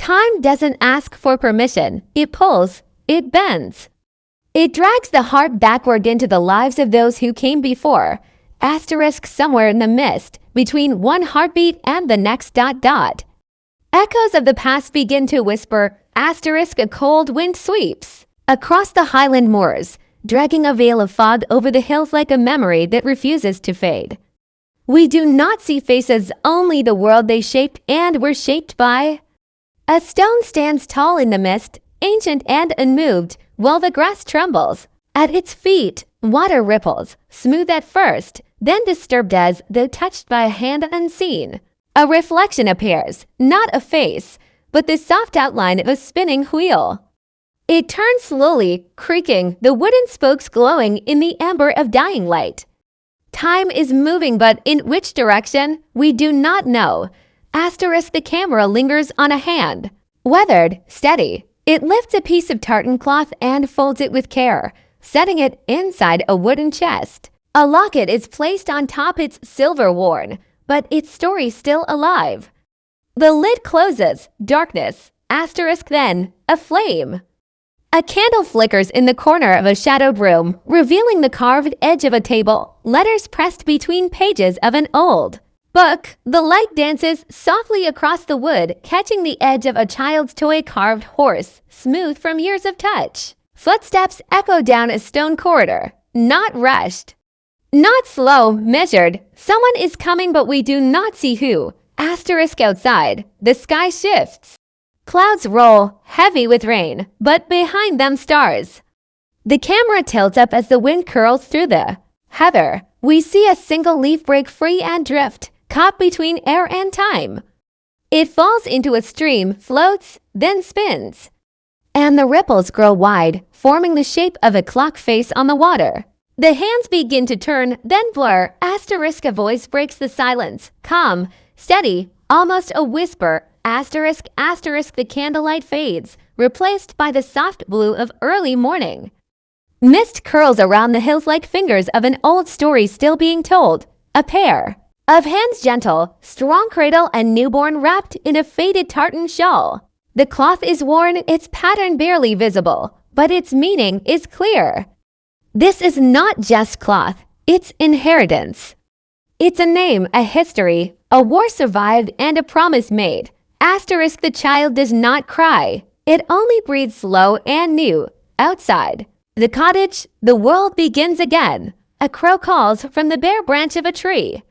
Time doesn't ask for permission. It pulls. It bends. It drags the heart backward into the lives of those who came before. Asterisk somewhere in the mist, between one heartbeat and the next ... Echoes of the past begin to whisper. Asterisk a cold wind sweeps across the Highland moors, dragging a veil of fog over the hills like a memory that refuses to fade. We do not see faces, only the world they shaped and were shaped by. A stone stands tall in the mist, ancient and unmoved, while the grass trembles. At its feet, water ripples, smooth at first, then disturbed as though touched by a hand unseen. A reflection appears, not a face, but the soft outline of a spinning wheel. It turns slowly, creaking, the wooden spokes glowing in the amber of dying light. Time is moving, but in which direction? We do not know. Asterisk the camera lingers on a hand. Weathered, steady. It lifts a piece of tartan cloth and folds it with care, setting it inside a wooden chest. A locket is placed on top, its silver worn, but its story still alive. The lid closes, darkness, asterisk then, a flame. A candle flickers in the corner of a shadowed room, revealing the carved edge of a table, letters pressed between pages of an old book. The light dances softly across the wood, catching the edge of a child's toy carved horse, smooth from years of touch. Footsteps echo down a stone corridor, not rushed. Not slow, measured. Someone is coming, but we do not see who. Asterisk outside. The sky shifts. Clouds roll, heavy with rain, but behind them stars. The camera tilts up as the wind curls through the heather. We see a single leaf break free and drift, caught between air and time. It falls into a stream, floats, then spins. And the ripples grow wide, forming the shape of a clock face on the water. The hands begin to turn, then blur. Asterisk a voice breaks the silence. Calm, steady, almost a whisper. Asterisk the candlelight fades, replaced by the soft blue of early morning. Mist curls around the hills like fingers of an old story still being told. A pair of hands, gentle, strong cradle and newborn wrapped in a faded tartan shawl. The cloth is worn, its pattern barely visible, but its meaning is clear. This is not just cloth, it's inheritance. It's a name, a history, a war survived and a promise made. Asterisk the child does not cry. It only breathes slow and new. Outside the cottage, the world begins again. A crow calls from the bare branch of a tree.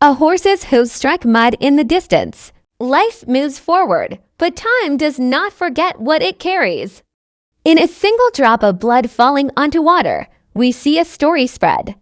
A horse's hooves strike mud in the distance. Life moves forward, but time does not forget what it carries. In a single drop of blood falling onto water, we see a story spread.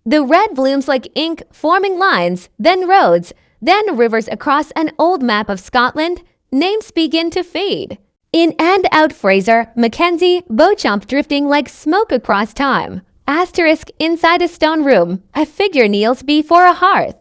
The red blooms like ink, forming lines, then roads, then rivers across an old map of Scotland. Names begin to fade. In and out Fraser, Mackenzie, Beauchamp drifting like smoke across time. Asterisk inside a stone room, a figure kneels before a hearth.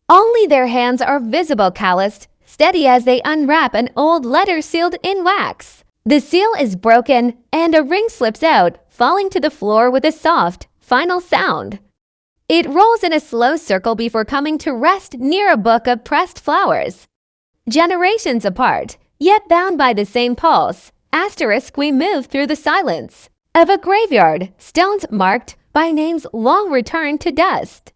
Only their hands are visible, calloused, steady as they unwrap an old letter sealed in wax. The seal is broken, and a ring slips out, falling to the floor with a soft, final sound. It rolls in a slow circle before coming to rest near a book of pressed flowers. Generations apart, yet bound by the same pulse. Asterisk we move through the silence of a graveyard, stones marked by names long returned to dust.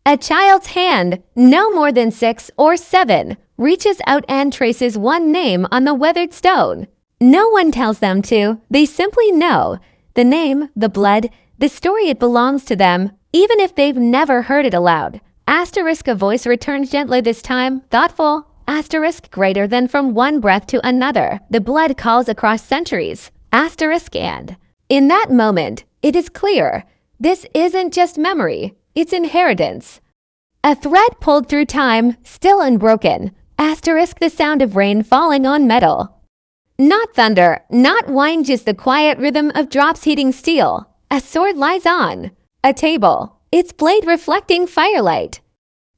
A child's hand, no more than 6 or 7, reaches out and traces one name on the weathered stone. No one tells them to, they simply know. The name, the blood, the story, it belongs to them, even if they've never heard it aloud. Asterisk a voice returns gently this time, thoughtful. Asterisk greater than from one breath to another. The blood calls across centuries. Asterisk and. In that moment, it is clear. This isn't just memory, it's inheritance. A thread pulled through time, still unbroken. Asterisk the sound of rain falling on metal. Not thunder, not wine, just the quiet rhythm of drops hitting steel. A sword lies on a table, its blade reflecting firelight.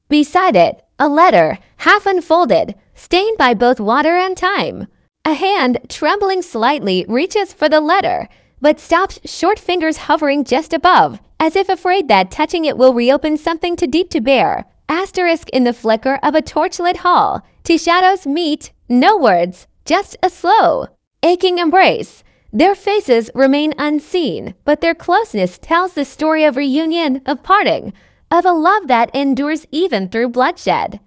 Beside it, a letter, half unfolded, stained by both water and time. A hand, trembling slightly, reaches for the letter, but stops, short fingers hovering just above, as if afraid that touching it will reopen something too deep to bear. Asterisk in the flicker of a torchlit hall. Two shadows meet, no words, just a slow, aching embrace. Their faces remain unseen, but their closeness tells the story of reunion, of parting, of a love that endures even through bloodshed.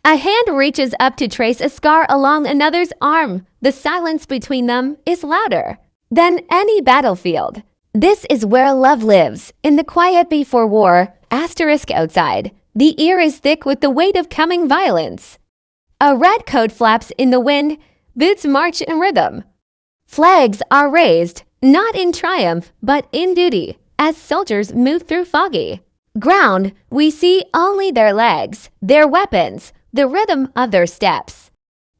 A hand reaches up to trace a scar along another's arm. The silence between them is louder than any battlefield. This is where love lives, in the quiet before war, outside. The ear is thick with the weight of coming violence. A red coat flaps in the wind, boots march in rhythm. Flags are raised, not in triumph, but in duty, as soldiers move through foggy ground. We see only their legs, their weapons, the rhythm of their steps.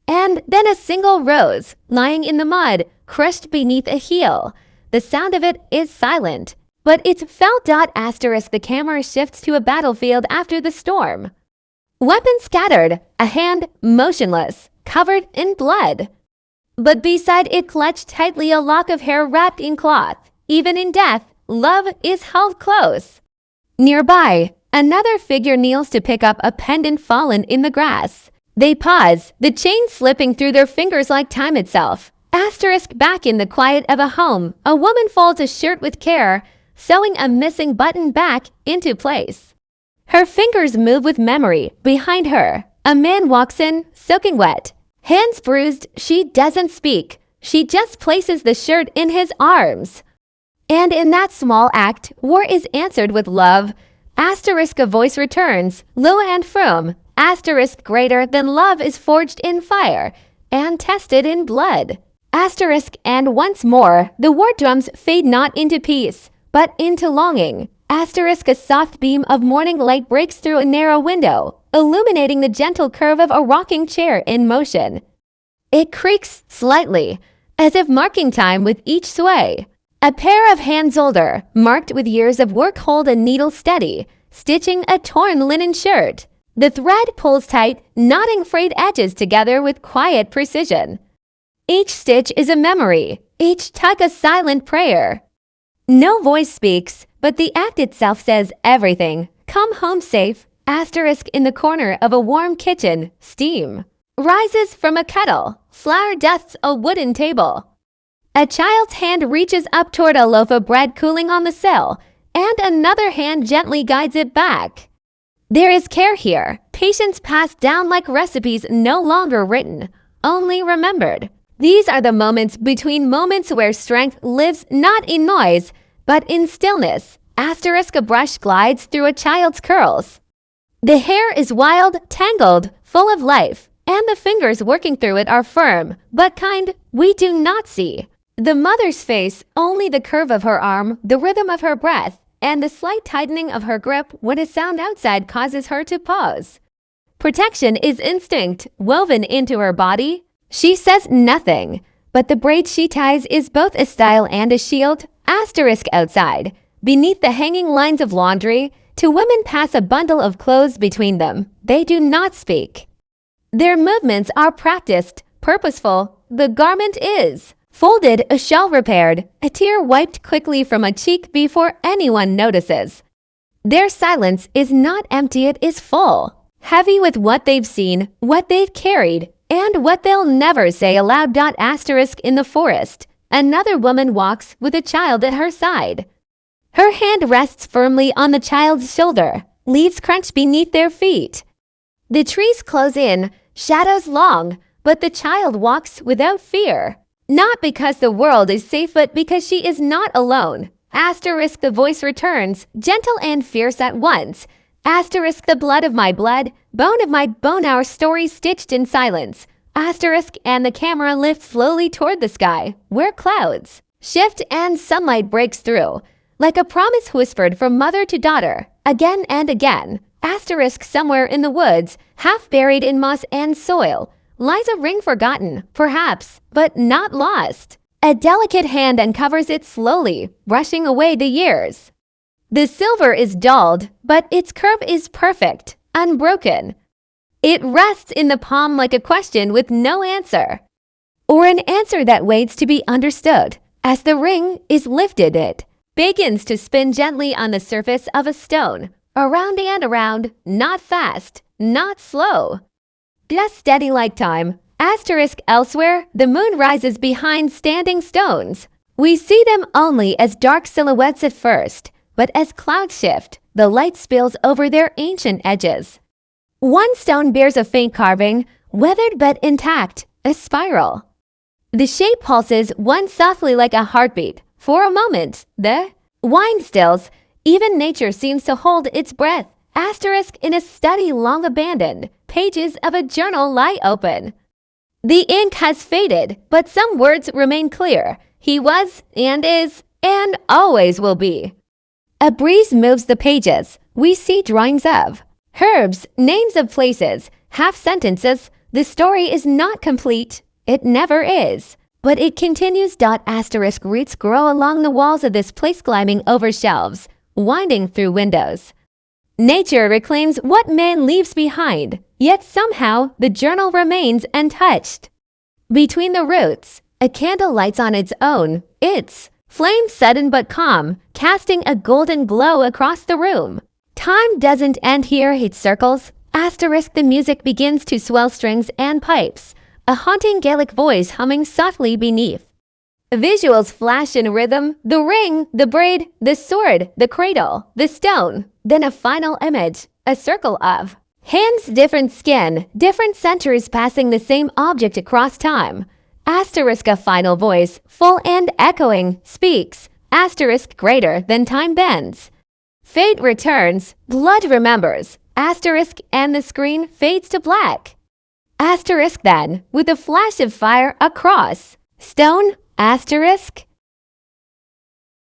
And then a single rose, lying in the mud, crushed beneath a heel. The sound of it is silent, but it's felt. The camera shifts to a battlefield after the storm. Weapons scattered, a hand motionless, covered in blood. But beside it clutched tightly a lock of hair wrapped in cloth. Even in death, love is held close. Nearby, another figure kneels to pick up a pendant fallen in the grass. They pause, the chain slipping through their fingers like time itself. Back in the quiet of a home, a woman folds a shirt with care, sewing a missing button back into place. Her fingers move with memory. Behind her, a man walks in, soaking wet. Hands bruised, she doesn't speak. She just places the shirt in his arms. And in that small act, war is answered with love. A voice returns, low and firm. Greater than love is forged in fire and tested in blood. And once more, the war drums fade not into peace, but into longing. A soft beam of morning light breaks through a narrow window, illuminating the gentle curve of a rocking chair in motion. It creaks slightly, as if marking time with each sway. A pair of hands older, marked with years of work, hold a needle steady, stitching a torn linen shirt. The thread pulls tight, knotting frayed edges together with quiet precision. Each stitch is a memory, each tug a silent prayer. No voice speaks, but the act itself says everything. Come home safe. In the corner of a warm kitchen, steam rises from a kettle. Flour dusts a wooden table. A child's hand reaches up toward a loaf of bread cooling on the sill, and another hand gently guides it back. There is care here, patience passed down like recipes no longer written, only remembered. These are the moments between moments where strength lives not in noise, but in stillness. A brush glides through a child's curls. The hair is wild, tangled, full of life, and the fingers working through it are firm, but kind we do not see. The mother's face, only the curve of her arm, the rhythm of her breath, and the slight tightening of her grip when a sound outside causes her to pause. Protection is instinct, woven into her body. She says nothing, but the braid she ties is both a style and a shield. Outside, beneath the hanging lines of laundry, two women pass a bundle of clothes between them. They do not speak. Their movements are practiced, purposeful. The garment is folded, a shawl repaired, a tear wiped quickly from a cheek before anyone notices. Their silence is not empty, it is full, heavy with what they've seen, what they've carried, and what they'll never say aloud. In the forest, another woman walks with a child at her side. Her hand rests firmly on the child's shoulder. Leaves crunch beneath their feet. The trees close in, shadows long, but the child walks without fear. Not because the world is safe, but because she is not alone. The voice returns, gentle and fierce at once. The blood of my blood, bone of my bone, our story stitched in silence. And the camera lifts slowly toward the sky, where clouds shift and sunlight breaks through, like a promise whispered from mother to daughter, again and again. Somewhere in the woods, half buried in moss and soil, lies a ring forgotten, perhaps, but not lost. A delicate hand uncovers it slowly, brushing away the years. The silver is dulled, but its curve is perfect, unbroken. It rests in the palm like a question with no answer, or an answer that waits to be understood. As the ring is lifted, it begins to spin gently on the surface of a stone, around and around, not fast, not slow, just steady like time. Asterisk elsewhere, the moon rises behind standing stones. We see them only as dark silhouettes at first, but as clouds shift, the light spills over their ancient edges. One stone bears a faint carving, weathered but intact, a spiral. The shape pulses once softly like a heartbeat. For a moment, the wine stills. Even nature seems to hold its breath. Asterisk in a study long abandoned. Pages of a journal lie open. The ink has faded, but some words remain clear. He was, and is, and always will be. A breeze moves the pages. We see drawings of herbs, names of places, half sentences. The story is not complete. It never is. But it continues. Asterisk roots grow along the walls of this place, climbing over shelves, winding through windows. Nature reclaims what man leaves behind, yet somehow the journal remains untouched. Between the roots, a candle lights on its own, its flame sudden but calm, casting a golden glow across the room. Time doesn't end here, it circles. Asterisk the music begins to swell strings and pipes, a haunting Gaelic voice humming softly beneath. Visuals flash in rhythm, the ring, the braid, the sword, the cradle, the stone. Then a final image, a circle of hands, different skin, different centuries passing the same object across time. Asterisk a final voice, full and echoing, speaks. Asterisk greater than time bends. Fate returns, blood remembers. Asterisk and the screen fades to black. Asterisk then, with a flash of fire across. Stone, asterisk,